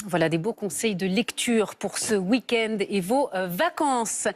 Voilà des beaux conseils de lecture pour ce week-end et vos vacances.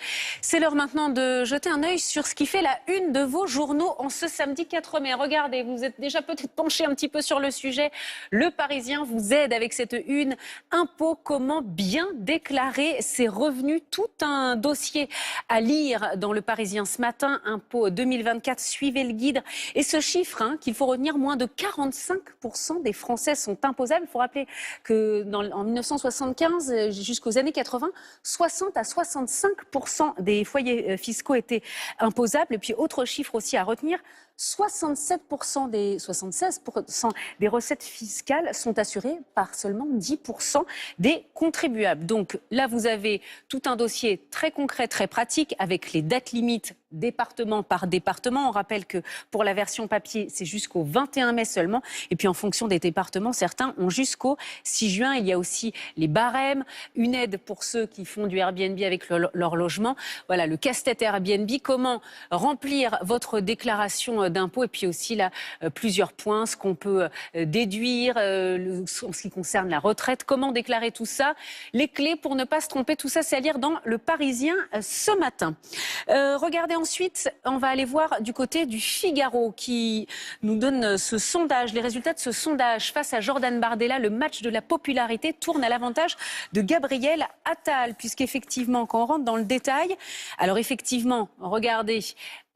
C'est l'heure maintenant de jeter un œil sur ce qui fait la une de vos journaux en ce samedi 4 mai. Regardez, vous êtes déjà peut-être penché un petit peu sur le sujet. Le Parisien vous aide avec cette une. Impôt, comment bien déclarer ses revenus. Tout un dossier à lire dans le Parisien ce matin. Impôt 2024, suivez le guide. Et ce chiffre qu'il faut retenir, moins de 45% des Français sont imposables. Il faut rappeler que en 1975 jusqu'aux années 80, 60 à 65% des foyers fiscaux étaient imposables. Et puis autre chiffre aussi à retenir, 76% des recettes fiscales sont assurées par seulement 10% des contribuables. Donc là, vous avez tout un dossier très concret, très pratique, avec les dates limites département par département. On rappelle que pour la version papier, c'est jusqu'au 21 mai seulement. Et puis en fonction des départements, certains ont jusqu'au 6 juin. Il y a aussi les barèmes, une aide pour ceux qui font du Airbnb avec leur logement. Voilà, le casse-tête Airbnb, comment remplir votre déclaration d'impôt. Et puis aussi là, plusieurs points, ce qu'on peut déduire en ce qui concerne la retraite, comment déclarer tout ça. Les clés pour ne pas se tromper, tout ça, c'est à lire dans Le Parisien ce matin. Regardez ensuite, on va aller voir du côté du Figaro qui nous donne ce sondage, les résultats de ce sondage. Face à Jordan Bardella, le match de la popularité tourne à l'avantage de Gabriel Attal, puisqu'effectivement, quand on rentre dans le détail, alors effectivement, regardez,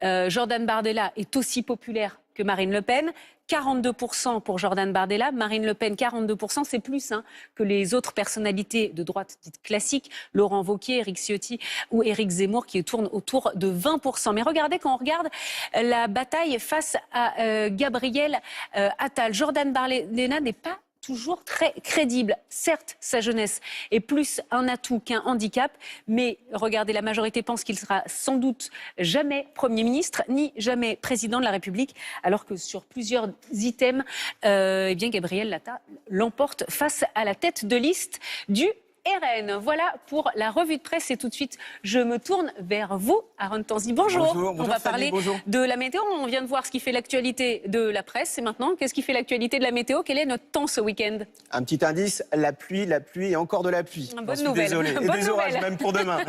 Jordan Bardella est aussi populaire que Marine Le Pen. 42% pour Jordan Bardella, Marine Le Pen 42%, c'est plus que les autres personnalités de droite dites classiques, Laurent Wauquiez, Éric Ciotti ou Éric Zemmour qui tournent autour de 20%. Mais regardez, quand on regarde la bataille face à Gabriel Attal, Jordan Bardella n'est pas toujours très crédible. Certes, sa jeunesse est plus un atout qu'un handicap, mais regardez, la majorité pense qu'il sera sans doute jamais Premier ministre, ni jamais président de la République, alors que sur plusieurs items, eh bien Gabriel Attal l'emporte face à la tête de liste du RN. Voilà pour la revue de presse et tout de suite, je me tourne vers vous, Aaron Tanzi. Bonjour. Bonjour, on va parler de la météo. On vient de voir ce qui fait l'actualité de la presse. Et maintenant, qu'est-ce qui fait l'actualité de la météo? Quel est notre temps ce week-end? Un petit indice, la pluie et encore de la pluie. Bonne nouvelle. Désolé. Et des orages même pour demain.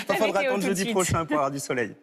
Il faudra attendre jeudi prochain pour avoir du soleil.